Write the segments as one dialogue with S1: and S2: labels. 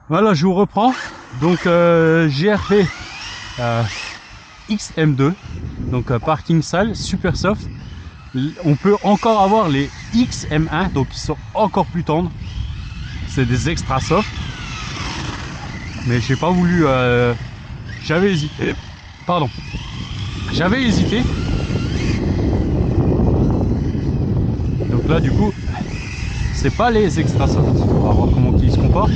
S1: Voilà, je vous reprends. Donc GRP XM2, donc parking salle, super soft. On peut encore avoir les XM1, donc ils sont encore plus tendres. C'est des extra soft. Mais j'ai pas voulu. J'avais hésité. Pardon. J'avais hésité. Donc là, du coup, c'est pas les extra soft. On va voir comment ils se comportent.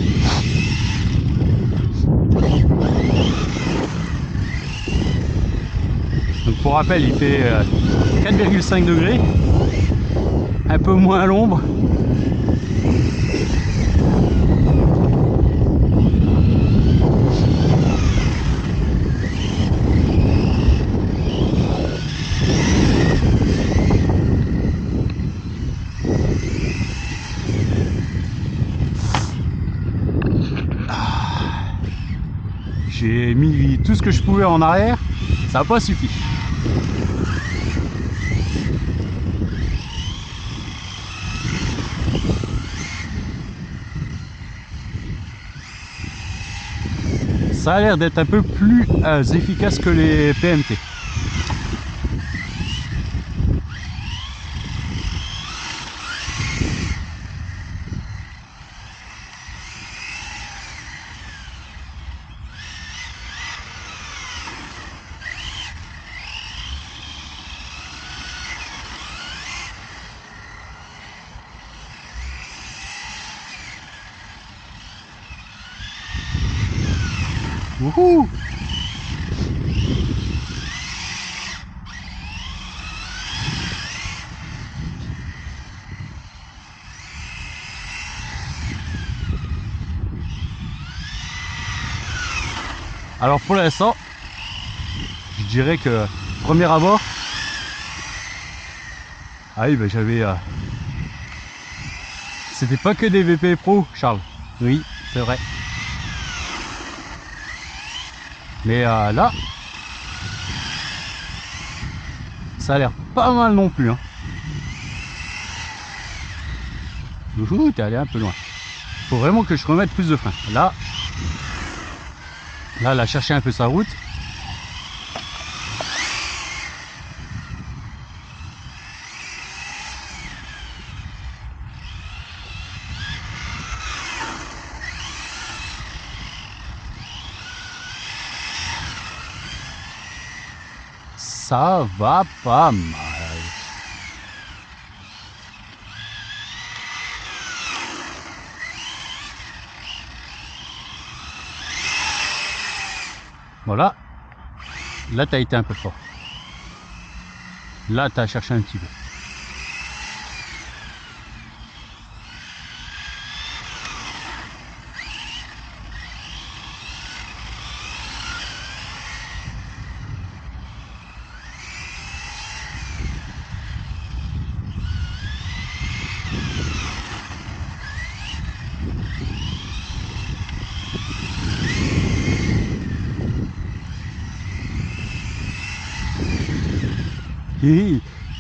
S1: Donc pour rappel, il fait 4,5 degrés, un peu moins à l'ombre. J'ai mis tout ce que je pouvais en arrière, ça n'a pas suffi. Ça a l'air d'être un peu plus efficace que les PMT. Wouhou! Alors pour l'instant, je dirais que premier abord, ah oui, ben j'avais, c'était pas que des VP Pro, Charles. Oui, c'est vrai. Mais là, ça a l'air pas mal non plus. Hein. Ouhou, t'es allé un peu loin. Faut vraiment que je remette plus de frein. Là, elle a cherché un peu sa route. Ça va pas mal. Voilà. Là, t'as été un peu fort. Là, t'as cherché un petit peu.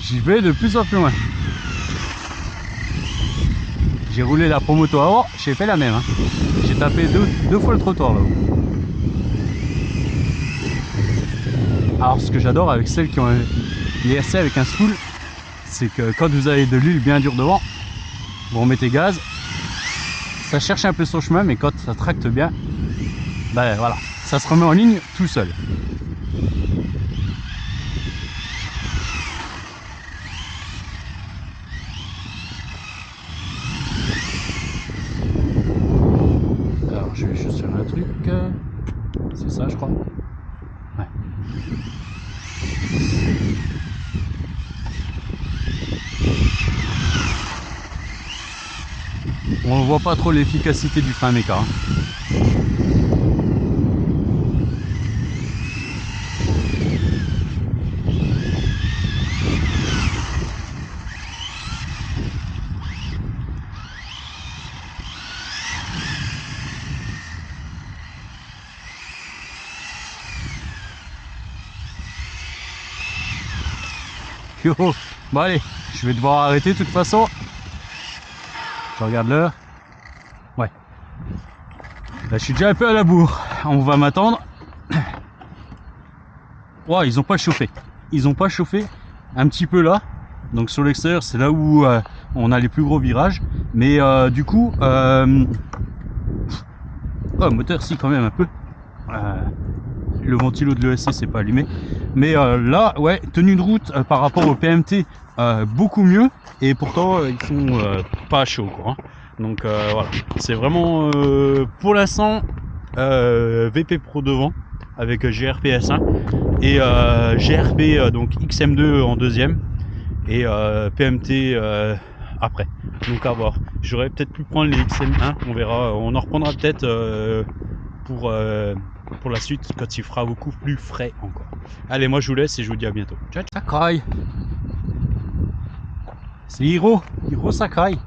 S1: J'y vais de plus en plus loin. J'ai roulé la Promoto avant, j'ai fait la même. Hein. J'ai tapé deux fois le trottoir là-haut. Alors ce que j'adore avec celles qui ont les RC avec un spool, c'est que quand vous avez de l'huile bien dure devant, vous remettez gaz, ça cherche un peu son chemin, mais quand ça tracte bien, ben voilà, ça se remet en ligne tout seul. Alors je vais juste faire un truc, c'est ça je crois. Ouais. On ne voit pas trop l'efficacité du frein méca. Hein. Yo, bon allez, je vais devoir arrêter de toute façon. Je regarde l'heure. Ouais. Là, je suis déjà un peu à la bourre. On va m'attendre. Ouais, ils ont pas chauffé. Ils ont pas chauffé un petit peu là. Donc sur l'extérieur, c'est là où on a les plus gros virages. Mais du coup, oh, moteur, si, quand même un peu. Le ventilo de l'ESC c'est pas allumé. Mais là, ouais, tenue de route par rapport au PMT, beaucoup mieux. Et pourtant, ils sont pas chauds, quoi. Donc voilà, c'est vraiment pour l'instant VP Pro devant avec GRP S1 et GRP donc XM2 en deuxième et PMT après. Donc à voir. J'aurais peut-être pu prendre les XM1, on verra. On en reprendra peut-être pour la suite quand il fera beaucoup plus frais encore. Allez, moi je vous laisse et je vous dis à bientôt. Ciao, ciao. Sakai. C'est Hiro Sakai.